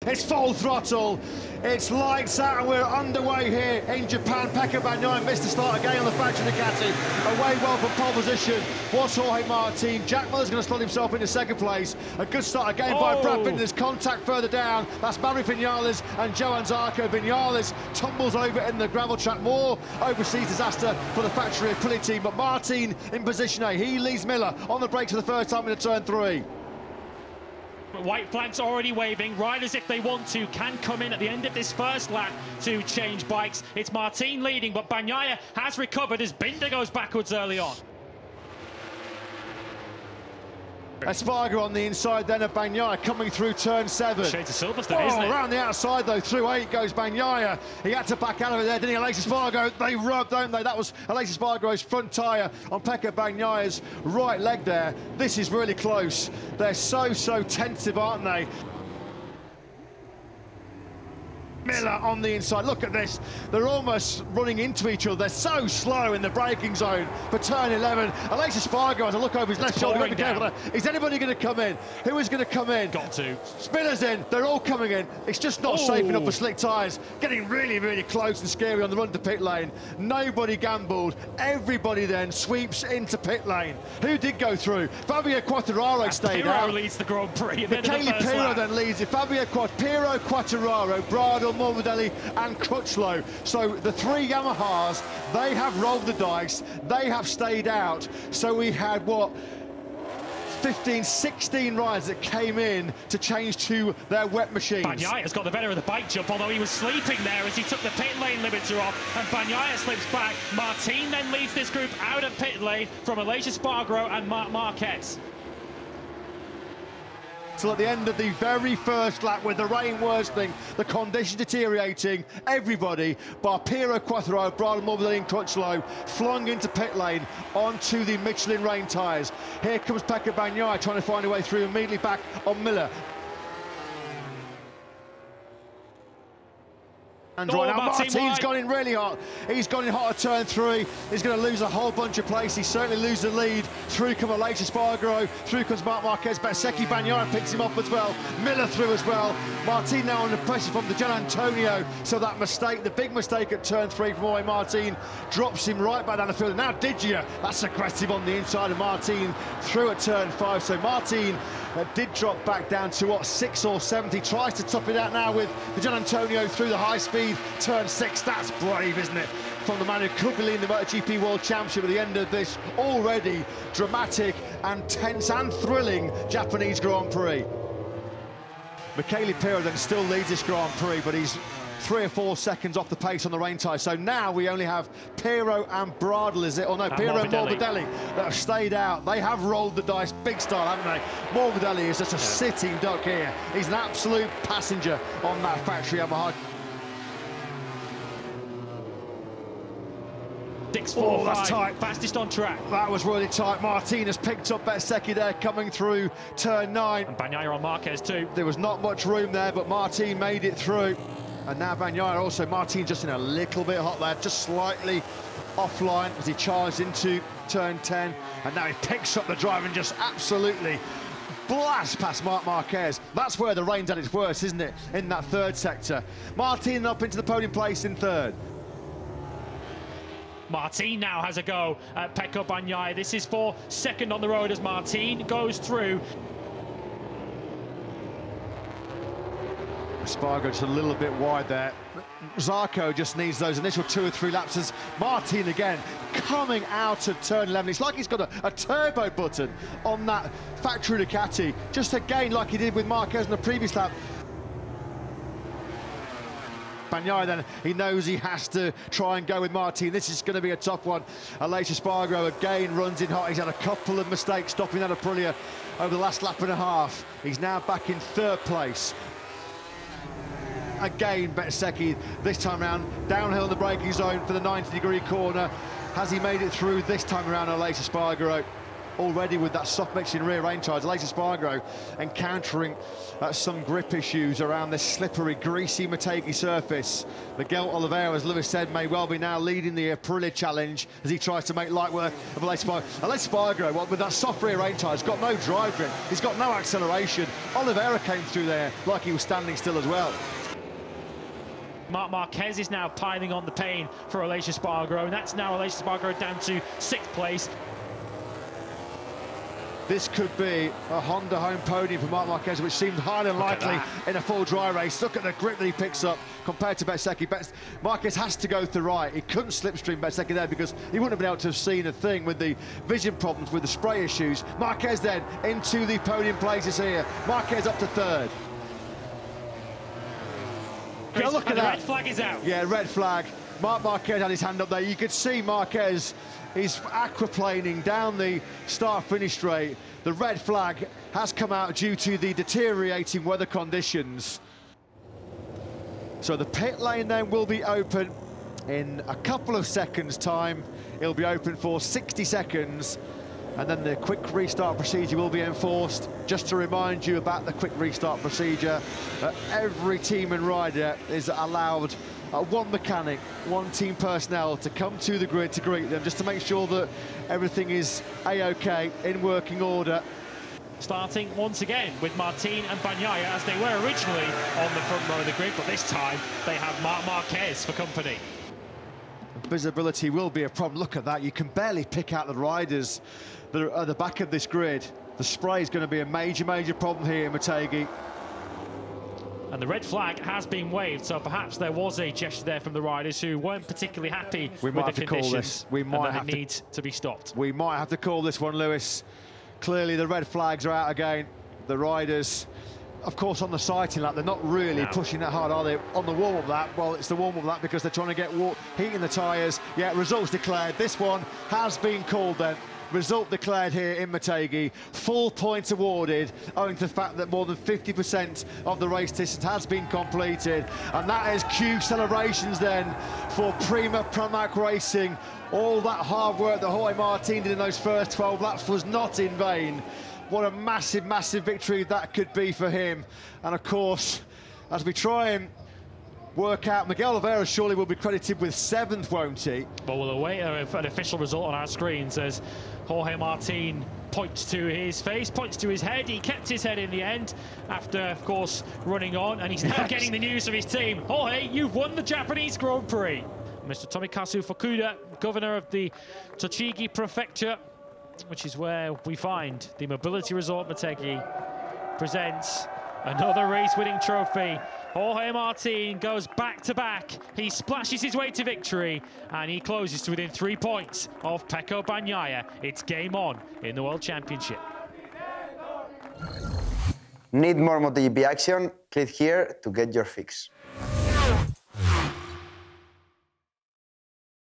It's full throttle. It's lights out and we're underway here in Japan. Pecco Bagnaia missed the start again on the Factory Ducati. Away well from pole position was Jorge Martin. Jack Miller's going to slot himself into second place. A good start again by Brad Binder. There's contact further down. That's Maverick Vinales and Johann Zarco. Vinales tumbles over in the gravel track. More overseas disaster for the Factory Aprilia team, but Martin in position A. He leads Miller on the brakes for the first time in turn 3. White flags already waving. Riders, if they want to, can come in at the end of this first lap to change bikes. It's Martin leading, but Bagnaia has recovered as Binder goes backwards early on. Espargaro on the inside then of Bagnaia coming through turn 7. Shades of Silverstone, isn't it? Around the outside though, through 8 goes Bagnaia. He had to back out of it there, didn't he? Aleix Espargaro, they rub, don't they? That was Aleix Espargaro's front tyre on Pecco Bagnaia's right leg there. This is really close. They're so tentative, aren't they? Miller on the inside, look at this, they're almost running into each other, they're so slow in the braking zone for turn 11. Aleix Espargaro has a look over his left shoulder, be careful. Is anybody going to come in? Who is going to come in? Got to. Miller's in, they're all coming in, it's just not safe enough for slick tyres. Getting really close and scary on the run to pit lane. Nobody gambled, everybody then sweeps into pit lane. Who did go through? Fabio Quartararo stayed out. Pirro leads the Grand Prix. Michele Pirro then leads it. Fabio Pirro, Quartararo, Bradle, Morbidelli and Crutchlow. So the 3 Yamahas, they have rolled the dice, they have stayed out. So we had, what, 15, 16 riders that came in to change to their wet machines. Bagnaia has got the better of the bike jump, although he was sleeping there as he took the pit lane limiter off, and Bagnaia slips back. Martin then leads this group out of pit lane from Aleix Espargaro and Marc Marquez. Till at the end of the very first lap, with the rain worsening, the conditions deteriorating, everybody, bar Pirro, Quartararo, Bradle, Morbidelli and Crutchlow, flung into pit lane onto the Michelin rain tyres. Here comes Pecco Bagnaia trying to find a way through, immediately back on Miller. And right now, Martin's gone in really hot. He's gone in hot at turn 3. He's going to lose a whole bunch of place. He certainly loses the lead. Through comes Aleix Espargaro. Through comes Marc Marquez. Bezzecchi Bagnaia picks him up as well. Miller through as well. Martin now under pressure from the Gian Antonio. So that mistake, the big mistake at turn 3 from Jorge Martin, drops him right back down the field. And now Digia, that's aggressive on the inside of Martin through at turn 5. So Martin did drop back down to, what, 6 or 7. He tries to top it out now with the Gian Antonio through the high speed. Turn 6, that's brave, isn't it? From the man who could be leading the MotoGP World Championship at the end of this already dramatic and tense and thrilling Japanese Grand Prix. Michele Pirro then still leads this Grand Prix, but he's 3 or 4 seconds off the pace on the rain tyre. So now we only have Pirro and Bradle, is it? Or no, Pirro and Morbidelli that have stayed out. They have rolled the dice big style, haven't they? Morbidelli is just a sitting duck here. He's an absolute passenger on that Factory Yamaha. 6.45, that's tight. fastest on track. That was really tight. Martin has picked up Bezzecchi there coming through turn 9. And Bagnaia on Marquez too. There was not much room there, but Martin made it through. And now Bagnaia also, Martin just in a little bit hot there, just slightly offline as he charged into turn 10. And now he picks up the drive and just absolutely blast past Marc Marquez. That's where the rain's at its worst, isn't it? In that 3rd sector. Martin up into the podium place in 3rd. Martin now has a go at Pecco Bagnaia. This is for 2nd on the road as Martin goes through. Espargaro just a little bit wide there. Zarco just needs those initial 2 or 3 laps as Martin again coming out of turn 11. It's like he's got a turbo button on that Factory Ducati, just again like he did with Marquez in the previous lap. Bagnaia then, he knows he has to try and go with Martin. This is going to be a tough one. Aleix Espargaro again runs in hot. He's had a couple of mistakes stopping that Aprilia over the last lap and a half. He's now back in 3rd place. Again, Bezzecchi this time around, downhill in the braking zone for the 90-degree corner. Has he made it through this time around, Aleix Espargaro? already with that soft mixing rear range tires. Aleix Espargaro encountering some grip issues around this slippery, greasy Motegi surface. Miguel Oliveira, as Lewis said, may well be now leading the Aprilia challenge as he tries to make light work of Aleix Espargaro. Aleix Espargaro, with that soft rear range tire, has got no drive grip, he's got no acceleration. Oliveira came through there like he was standing still as well. Marc Marquez is now piling on the pain for Aleix Espargaro, and that's now Aleix Espargaro down to 6th place. This could be a Honda home podium for Marc Marquez, which seemed highly unlikely in a full dry race. Look at the grip that he picks up compared to Bezzecchi. Marquez has to go to the right. He couldn't slipstream Bezzecchi there because he wouldn't have been able to have seen a thing with the vision problems, with the spray issues. Marquez then into the podium places here. Marquez up to 3rd. Chris, look at the that. red flag is out. Yeah, red flag. Marc Marquez had his hand up there. You could see Marquez is aquaplaning down the start-finish straight. The red flag has come out due to the deteriorating weather conditions. So the pit lane then will be open in a couple of seconds' time. It'll be open for 60 seconds. And then the quick restart procedure will be enforced. Just to remind you about the quick restart procedure, every team and rider is allowed one mechanic, one team personnel to come to the grid to greet them, just to make sure that everything is A-OK, in working order. Starting once again with Martin and Bagnaia, as they were originally on the front row of the grid, but this time they have Marc Marquez for company. Visibility will be a problem. Look at that, you can barely pick out the riders that are at the back of this grid. The spray is going to be a major problem here in Motegi. And the red flag has been waved, so perhaps there was a gesture there from the riders who weren't particularly happy with the conditions. We might have to need to be stopped. We might have to call this one, Lewis. Clearly the red flags are out again. The riders, of course, on the sighting lap, they're not really pushing that hard, are they? On the warm-up lap, well, it's the warm-up lap because they're trying to get heat in the tyres. Yeah, results declared. This one has been called then. Result declared here in Motegi. Full points awarded, owing to the fact that more than 50% of the race distance has been completed. And that is cue celebrations then for Prima Pramac Racing. All that hard work that Jorge Martin did in those first 12 laps was not in vain. What a massive victory that could be for him. And of course, as we try and work out, Miguel Oliveira surely will be credited with 7th, won't he? But we'll await an official result on our screens as Jorge Martin points to his face, points to his head. He kept his head in the end after, of course, running on, and he's now getting the news of his team. Jorge, you've won the Japanese Grand Prix. Mr. Tomikazu Fukuda, governor of the Tochigi Prefecture, which is where we find the Mobility Resort Motegi, presents another race-winning trophy. Jorge Martin goes back-to-back. He splashes his way to victory, and he closes to within 3 points of Pecco Bagnaia. It's game on in the World Championship. Need more MotoGP action? Click here to get your fix.